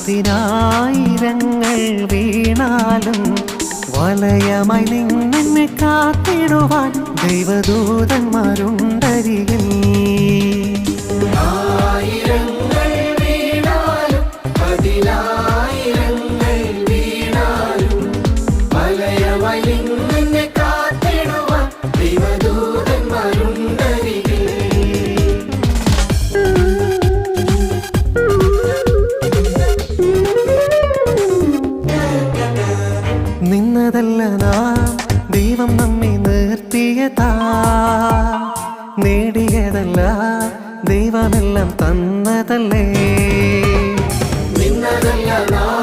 പതിനായിരങ്ങൾ വീണാലും വലയമായി നിന്നെ കാത്തിടുവാൻ ദൈവദൂതന്മാരുണ്ടരികിൽ. ആയിരങ്ങൾ വീണാലും പതിനായിരങ്ങൾ വീണാലും വലയമായി നിന്നെ കാത്തിടുവാൻ ദൈവദൂതന്മാരുണ്ടരികിൽ. നിന്നതല്ല നാം ദൈവം നമ്മെ നിർത്തിയതാ, നേടിയതല്ല ദൈവമെല്ലാം തന്നതല്ലേ. നിന്നതല്ല നാം